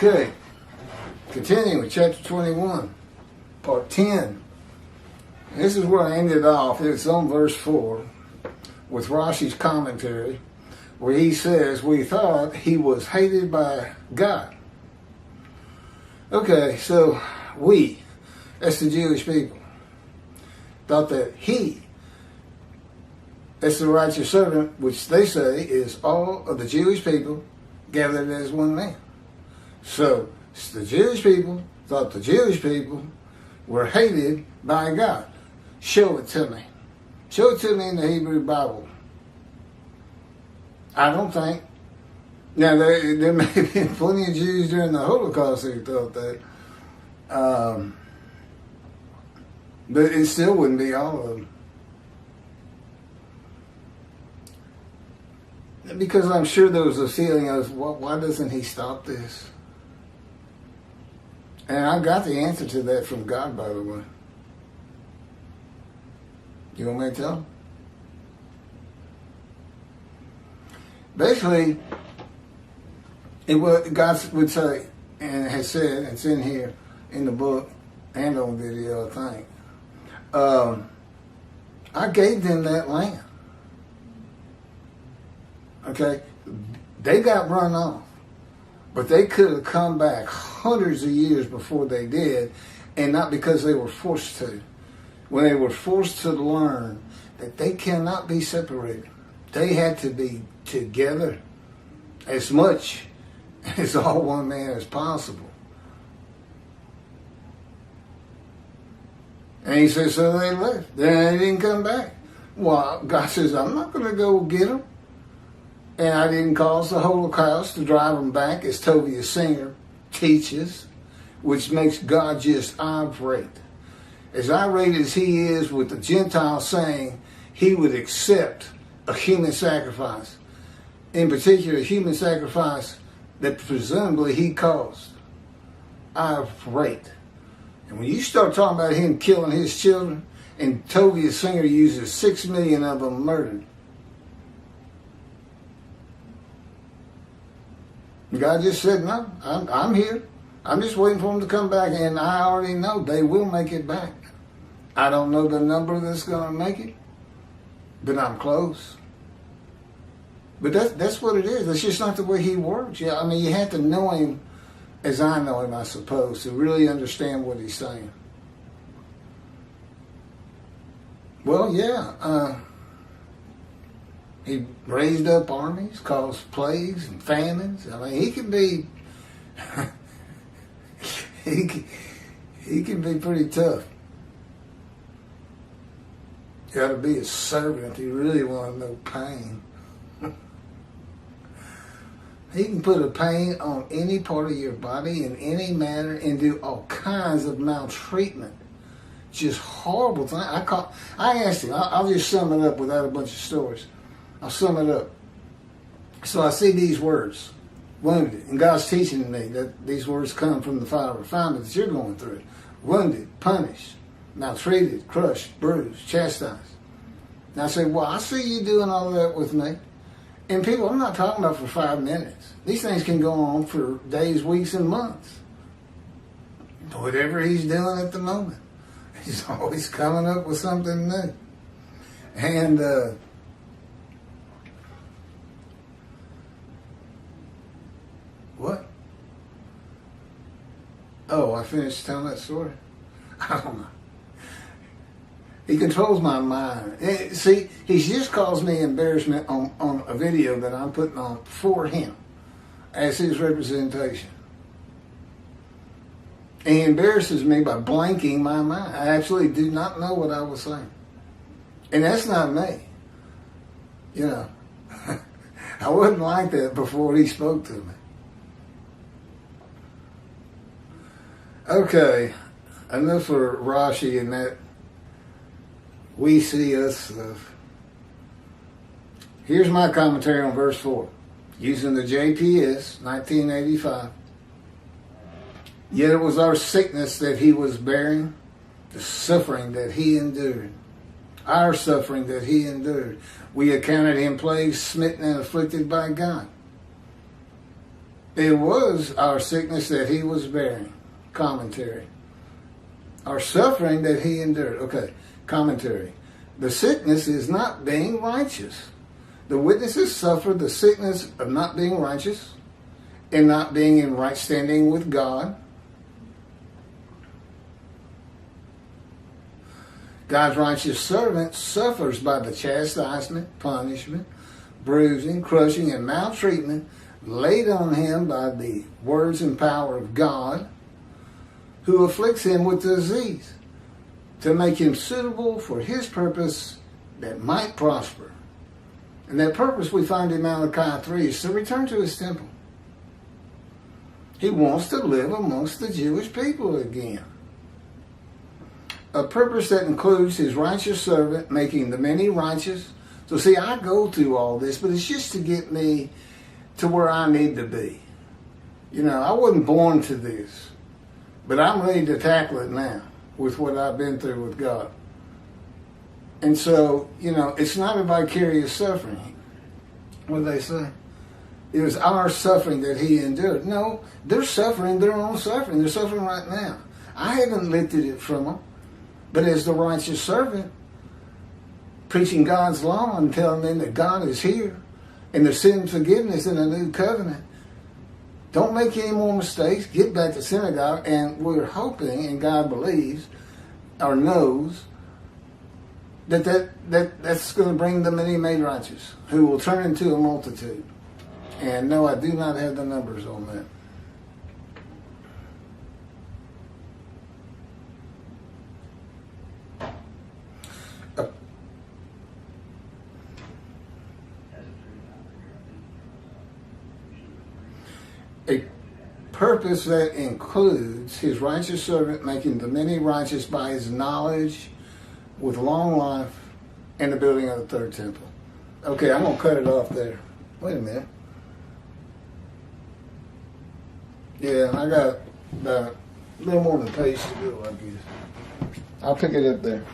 Okay, continuing with chapter 21, part 10. This is where I ended off. It's on verse 4 with Rashi's commentary, where he says, we thought he was hated by God. Okay, so that's the Jewish people, thought that he, that's the righteous servant, which they say is all of the Jewish people gathered as one man. So the Jewish people thought the Jewish people were hated by God. Show it to me. Show it to me in the Hebrew Bible. I don't think. Now, there may have been plenty of Jews during the Holocaust who thought that. But it still wouldn't be all of them. Because I'm sure there was a feeling of, why doesn't he stop this? And I got the answer to that from God, by the way. You want me to tell him? Basically, what God would say, and has said, it's in here, in the book, and on video, I think. I gave them that land. Okay? They got run off. But they could have come back hundreds of years before they did, and not because they were forced to. When they were forced to learn that they cannot be separated. They had to be together as much as all one man as possible. And he says, so they left. Then they didn't come back. Well, God says, I'm not going to go get them. And I didn't cause the Holocaust to drive them back, as Tovia Singer teaches, which makes God just irate. As irate as he is with the Gentiles saying he would accept a human sacrifice, in particular a human sacrifice that presumably he caused. Irate. And when you start talking about him killing his children, and Tovia Singer uses 6 million of them murdered, God just said, no, I'm here. I'm just waiting for them to come back, and I already know they will make it back. I don't know the number that's going to make it, but I'm close. But that's what it is. That's just not the way he works. Yeah, I mean, you have to know him as I know him, I suppose, to really understand what he's saying. Well, yeah, he raised up armies, caused plagues and famines. I mean, he can be, he can be pretty tough. You got to be a servant if you really want to know pain. He can put a pain on any part of your body in any manner and do all kinds of maltreatment. Just horrible things. I asked him, I'll just sum it up without a bunch of stories. I'll sum it up. So I see these words, wounded, and God's teaching me that these words come from the fire of refinement that you're going through. Wounded, punished, maltreated, crushed, bruised, chastised. And I say, well, I see you doing all of that with me. And people, I'm not talking about for 5 minutes. These things can go on for days, weeks, and months. Whatever he's doing at the moment. He's always coming up with something new. And what? Oh, I finished telling that story? I don't know. He controls my mind. See, he's just caused me embarrassment on a video that I'm putting on for him as his representation. And he embarrasses me by blanking my mind. I absolutely do not know what I was saying. And that's not me. You know, I wasn't like that before he spoke to me. Okay, enough for Rashi and that we see us stuff. Here's my commentary on verse 4, using the JPS, 1985. Yet it was our sickness that he was bearing, the suffering that he endured. Our suffering that he endured. We accounted him plagued, smitten, and afflicted by God. It was our sickness that he was bearing. Commentary. Our suffering that he endured. Okay, commentary. The sickness is not being righteous. The witnesses suffered the sickness of not being righteous and not being in right standing with God. God's righteous servant suffers by the chastisement, punishment, bruising, crushing, and maltreatment laid on him by the words and power of God, who afflicts him with disease, to make him suitable for his purpose that might prosper. And that purpose we find in Malachi 3 is to return to his temple. He wants to live amongst the Jewish people again. A purpose that includes his righteous servant making the many righteous. So see, I go through all this, but it's just to get me to where I need to be. You know, I wasn't born to this, but I'm ready to tackle it now with what I've been through with God. And so, you know, it's not a vicarious suffering. What do they say? It was our suffering that he endured. No, they're suffering their own suffering. They're suffering right now. I haven't lifted it from them. But as the righteous servant, preaching God's law and telling them that God is here and there's sin forgiveness in a new covenant, don't make any more mistakes. Get back to synagogue, and we're hoping, and God believes or knows, that's going to bring the many made righteous, who will turn into a multitude. And no, I do not have the numbers on that. A purpose that includes his righteous servant making the many righteous by his knowledge with long life and the building of the third temple. Okay, I'm going to cut it off there. Wait a minute. Yeah, I got a little more than a page to do, I guess. I'll pick it up there.